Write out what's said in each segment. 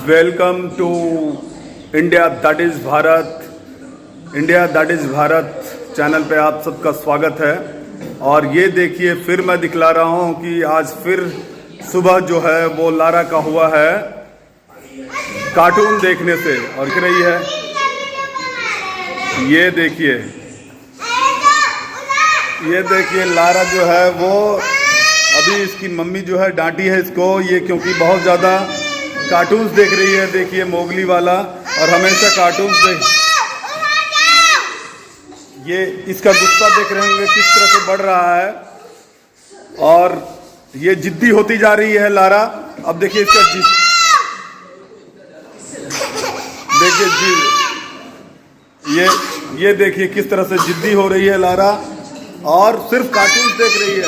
Welcome to India that is Bharat channel पे आप सबका स्वागत है। और ये देखिए फिर मैं दिखला रहा हूँ कि आज फिर सुबह जो है वो लारा का हुआ है कार्टून देखने से और दिख रही है। ये देखिए लारा जो है वो अभी इसकी मम्मी जो है डांटी है इसको, ये क्योंकि बहुत ज़्यादा कार्टून्स देख रही है। देखिए मोगली वाला, और हमेशा कार्टून्स देख, ये इसका गुस्सा देख रहे होंगे किस तरह से बढ़ रहा है और ये जिद्दी होती जा रही है लारा। अब देखिए इसका ये देखिए किस तरह से जिद्दी हो रही है लारा और सिर्फ कार्टून्स देख रही है,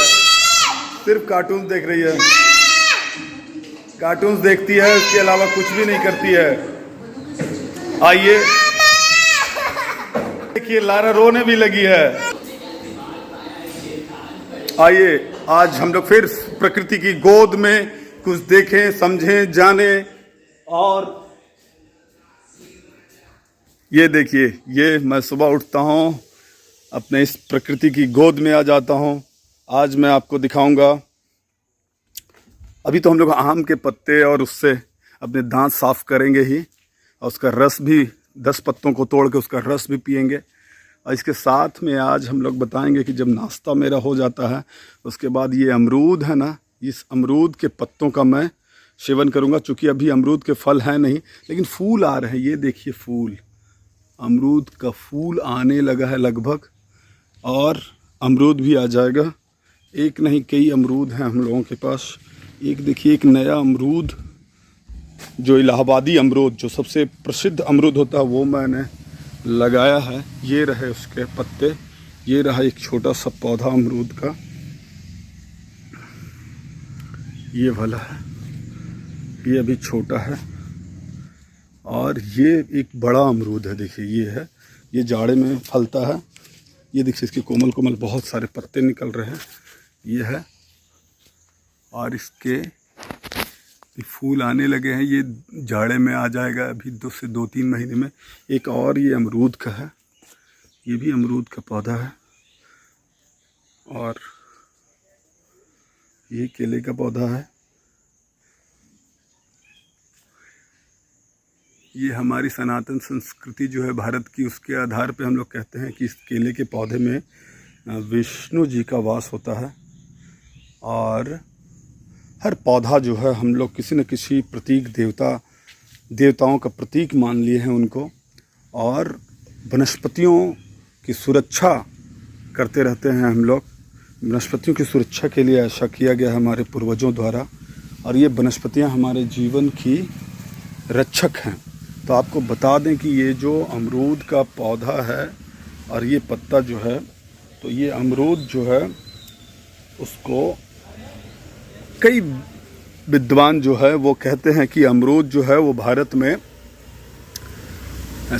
सिर्फ कार्टून्स देख रही है, कार्टून्स देखती है, इसके अलावा कुछ भी नहीं करती है। आइए देखिए लारा रोने भी लगी है। आइए आज हम लोग फिर प्रकृति की गोद में कुछ देखें, समझें, जाने। और ये देखिए, ये मैं सुबह उठता हूँ, अपने इस प्रकृति की गोद में आ जाता हूँ। आज मैं आपको दिखाऊंगा, अभी तो हम लोग आम के पत्ते और उससे अपने दांत साफ करेंगे ही, और उसका रस भी 10 पत्तों को तोड़ के उसका रस भी पिएंगे। और इसके साथ में आज हम लोग बताएंगे कि जब नाश्ता मेरा हो जाता है उसके बाद ये अमरूद है ना, इस अमरूद के पत्तों का मैं सेवन करूंगा। चूँकि अभी अमरूद के फल हैं नहीं, लेकिन फूल आ रहे हैं। ये देखिए फूल, अमरूद का फूल आने लगा है लगभग, और अमरूद भी आ जाएगा। एक नहीं कई अमरूद हैं हम लोगों के पास। एक देखिए एक नया अमरूद, जो इलाहाबादी अमरूद, जो सबसे प्रसिद्ध अमरूद होता है, वो मैंने लगाया है। ये रहे उसके पत्ते, ये रहा एक छोटा सा पौधा अमरूद का, ये वाला है, ये अभी छोटा है। और ये एक बड़ा अमरूद है, देखिए ये है, ये जाड़े में फलता है। ये देखिए इसके कोमल कोमल बहुत सारे पत्ते निकल रहे हैं, ये है। और इसके फूल आने लगे हैं, ये जाड़े में आ जाएगा अभी 2 से 2-3 महीने में। एक और ये अमरूद का है, ये भी अमरूद का पौधा है। और ये केले का पौधा है। ये हमारी सनातन संस्कृति जो है भारत की, उसके आधार पे हम लोग कहते हैं कि इस केले के पौधे में विष्णु जी का वास होता है। और हर पौधा जो है हम लोग किसी न किसी प्रतीक, देवताओं का प्रतीक मान लिए हैं उनको। और वनस्पतियों की सुरक्षा करते रहते हैं हम लोग। वनस्पतियों की सुरक्षा के लिए ऐसा किया गया है हमारे पूर्वजों द्वारा, और ये वनस्पतियाँ हमारे जीवन की रक्षक हैं। तो आपको बता दें कि ये जो अमरूद का पौधा है और ये पत्ता जो है, तो ये अमरूद जो है उसको कई विद्वान जो है वो कहते हैं कि अमरूद जो है वो भारत में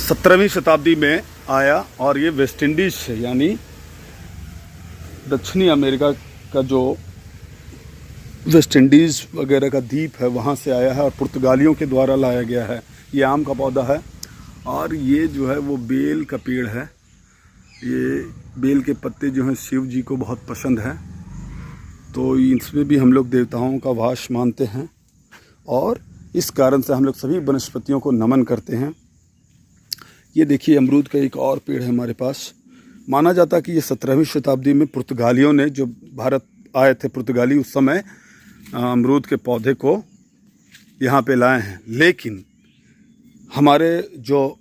17वीं शताब्दी में आया, और ये वेस्ट इंडीज़ से, यानी दक्षिणी अमेरिका का जो वेस्ट इंडीज़ वगैरह का द्वीप है वहाँ से आया है, और पुर्तगालियों के द्वारा लाया गया है। ये आम का पौधा है, और ये जो है वो बेल का पेड़ है। ये बेल के पत्ते जो हैं शिव जी को बहुत पसंद है, तो इसमें भी हम लोग देवताओं का वास मानते हैं, और इस कारण से हम लोग सभी वनस्पतियों को नमन करते हैं। ये देखिए अमरूद का एक और पेड़ है हमारे पास। माना जाता है कि ये 17वीं शताब्दी में पुर्तगालियों ने, जो भारत आए थे पुर्तगाली, उस समय अमरूद के पौधे को यहाँ पे लाए हैं। लेकिन हमारे जो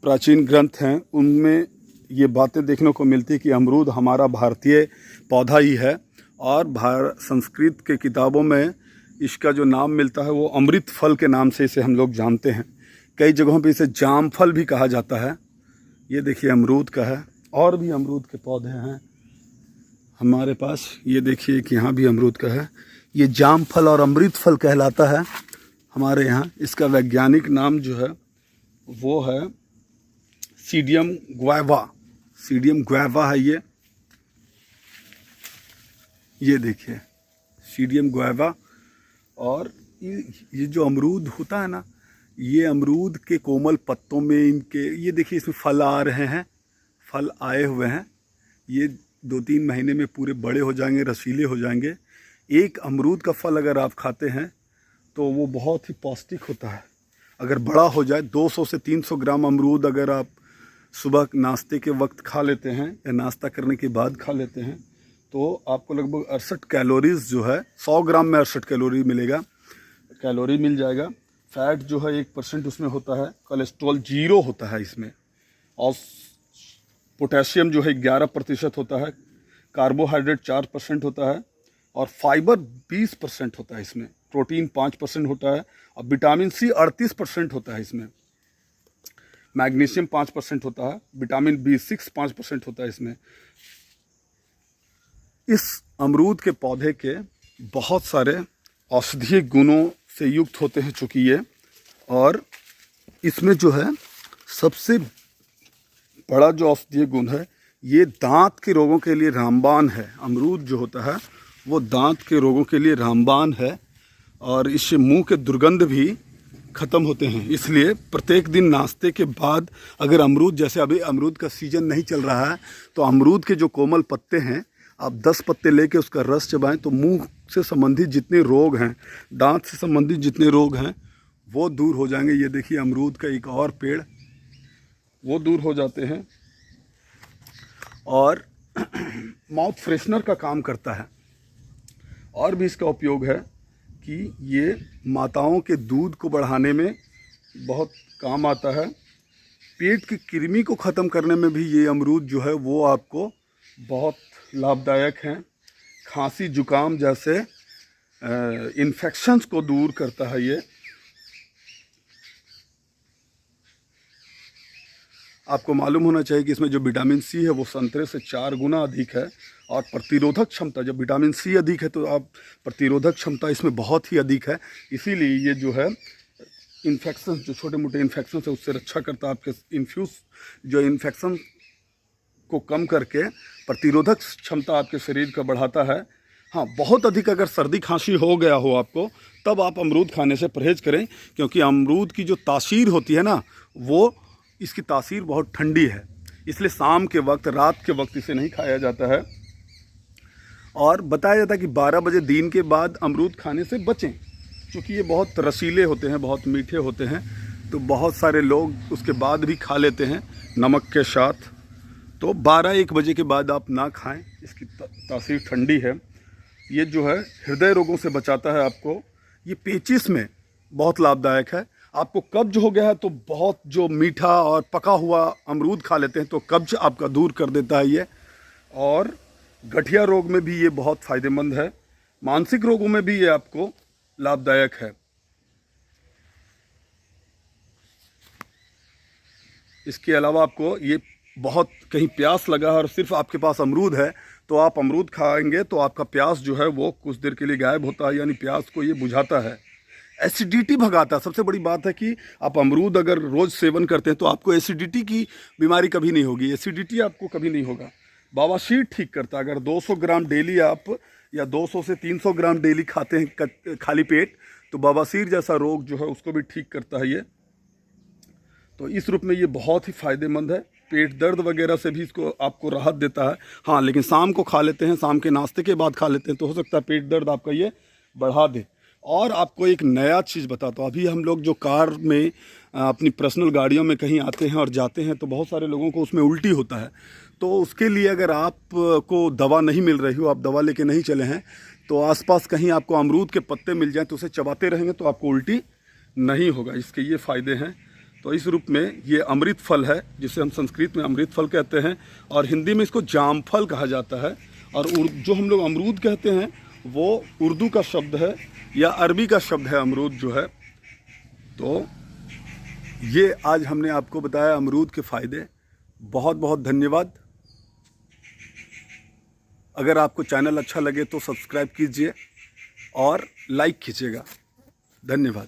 प्राचीन ग्रंथ हैं उनमें ये बातें देखने को मिलती है कि अमरूद हमारा भारतीय पौधा ही है। और संस्कृत के किताबों में इसका जो नाम मिलता है वो अमृत फल के नाम से इसे हम लोग जानते हैं। कई जगहों पे इसे जाम फल भी कहा जाता है। ये देखिए अमरूद का है, और भी अमरूद के पौधे हैं हमारे पास। ये देखिए कि यहाँ भी अमरूद का है। ये जाम फल और अमृत फल कहलाता है हमारे यहाँ। इसका वैज्ञानिक नाम जो है वो है सीडियम ग्वैवा। सीडियम ग्वैवा है ये देखिए सीडियम ग्वैवा। और ये जो अमरूद होता है ना, ये अमरूद के कोमल पत्तों में इनके ये देखिए इसमें फल आ रहे हैं, फल आए हुए हैं। ये 2-3 महीने में पूरे बड़े हो जाएंगे, रसीले हो जाएंगे। एक अमरूद का फल अगर आप खाते हैं तो वो बहुत ही पौष्टिक होता है। अगर बड़ा हो जाए 200 से 300 ग्राम अमरूद अगर आप सुबह नाश्ते के वक्त खा लेते हैं या नाश्ता करने के बाद खा लेते हैं तो आपको लगभग 68 कैलोरीज जो है, 100 ग्राम में 68 कैलोरी मिल जाएगा। फैट जो है 1% उसमें होता है, कोलेस्ट्रॉल 0 होता है इसमें, और पोटेशियम जो है 11% होता है, कार्बोहाइड्रेट 4% होता है, और फाइबर 20% होता है इसमें, प्रोटीन 5% होता है, और विटामिन सी 38% होता है इसमें, मैग्नीशियम 5% होता है, विटामिन B6 5% होता है इसमें। इस अमरूद के पौधे के बहुत सारे औषधीय गुणों से युक्त होते हैं चूँकि ये, और इसमें जो है सबसे बड़ा जो औषधीय गुण है, ये दांत के रोगों के लिए रामबाण है। अमरूद जो होता है वो दांत के रोगों के लिए रामबाण है, और इससे मुंह के दुर्गंध भी ख़त्म होते हैं। इसलिए प्रत्येक दिन नाश्ते के बाद अगर अमरूद, जैसे अभी अमरूद का सीज़न नहीं चल रहा है, तो अमरूद के जो कोमल पत्ते हैं आप 10 पत्ते लेके उसका रस चबाएं तो मुंह से संबंधित जितने रोग हैं, दांत से संबंधित जितने रोग हैं वो दूर हो जाएंगे। ये देखिए अमरूद का एक और पेड़, वो दूर हो जाते हैं। और माउथ फ्रेशनर का काम करता है। और भी इसका उपयोग है कि ये माताओं के दूध को बढ़ाने में बहुत काम आता है। पेट की कृमि को ख़त्म करने में भी ये अमरूद जो है वो आपको बहुत लाभदायक हैं। खांसी जुकाम जैसे इन्फेक्शंस को दूर करता है ये। आपको मालूम होना चाहिए कि इसमें जो विटामिन सी है वो संतरे से 4 गुना अधिक है, और प्रतिरोधक क्षमता, जब विटामिन सी अधिक है तो आप प्रतिरोधक क्षमता इसमें बहुत ही अधिक है। इसीलिए ये जो है इन्फेक्शन, जो छोटे मोटे इन्फेक्शन है उससे रक्षा करता है। आपके जो इन्फेक्शन को कम करके प्रतिरोधक क्षमता आपके शरीर का बढ़ाता है। हाँ, बहुत अधिक अगर सर्दी खांसी हो गया हो आपको, तब आप अमरूद खाने से परहेज़ करें, क्योंकि अमरूद की जो तासीर होती है ना, वो इसकी तासीर बहुत ठंडी है, इसलिए शाम के वक्त, रात के वक्त इसे नहीं खाया जाता है। और बताया जाता है कि 12 बजे दिन के बाद अमरूद खाने से बचें, क्योंकि ये बहुत रसीले होते हैं, बहुत मीठे होते हैं। तो बहुत सारे लोग उसके बाद भी खा लेते हैं नमक के साथ। तो 12-1 बजे के बाद आप ना खाएं, इसकी तासीर ठंडी है। ये जो है हृदय रोगों से बचाता है आपको। ये पेचिश में बहुत लाभदायक है। आपको कब्ज हो गया है तो बहुत जो मीठा और पका हुआ अमरूद खा लेते हैं तो कब्ज आपका दूर कर देता है ये। और गठिया रोग में भी ये बहुत फ़ायदेमंद है। मानसिक रोगों में भी ये आपको लाभदायक है। इसके अलावा आपको ये बहुत कहीं प्यास लगा है और सिर्फ आपके पास अमरूद है, तो आप अमरूद खाएंगे तो आपका प्यास जो है वो कुछ देर के लिए गायब होता है, यानी प्यास को ये बुझाता है। एसिडिटी भगाता है। सबसे बड़ी बात है कि आप अमरूद अगर रोज़ सेवन करते हैं तो आपको एसिडिटी की बीमारी कभी नहीं होगी, एसिडिटी आपको कभी नहीं होगा। बवासीर ठीक करता है। अगर 200 ग्राम डेली आप, या 200 से 300 ग्राम डेली खाते हैं खाली पेट, तो बवासीर जैसा रोग जो है उसको भी ठीक करता है ये। तो इस रूप में ये बहुत ही फ़ायदेमंद है। पेट दर्द वगैरह से भी इसको आपको राहत देता है। हाँ, लेकिन शाम को खा लेते हैं, शाम के नाश्ते के बाद खा लेते हैं तो हो सकता है पेट दर्द आपका ये बढ़ा दे। और आपको एक नया चीज़ बताता हूँ। अभी हम लोग जो कार में अपनी पर्सनल गाड़ियों में कहीं आते हैं और जाते हैं तो बहुत सारे लोगों को उसमें उल्टी होता है। तो उसके लिए अगर आपको दवा नहीं मिल रही हो, आप दवा लेके नहीं चले हैं, तो आसपास कहीं आपको अमरूद के पत्ते मिल जाएं तो उसे चबाते रहेंगे तो आपको उल्टी नहीं होगा। इसके ये फ़ायदे हैं। तो इस रूप में ये अमृत फल है, जिसे हम संस्कृत में अमृत फल कहते हैं, और हिंदी में इसको जामफल कहा जाता है। और जो हम लोग अमरूद कहते हैं वो उर्दू का शब्द है या अरबी का शब्द है अमरूद जो है। तो ये आज हमने आपको बताया अमरूद के फ़ायदे। बहुत बहुत धन्यवाद। अगर आपको चैनल अच्छा लगे तो सब्सक्राइब कीजिए और लाइक कीजिएगा। धन्यवाद।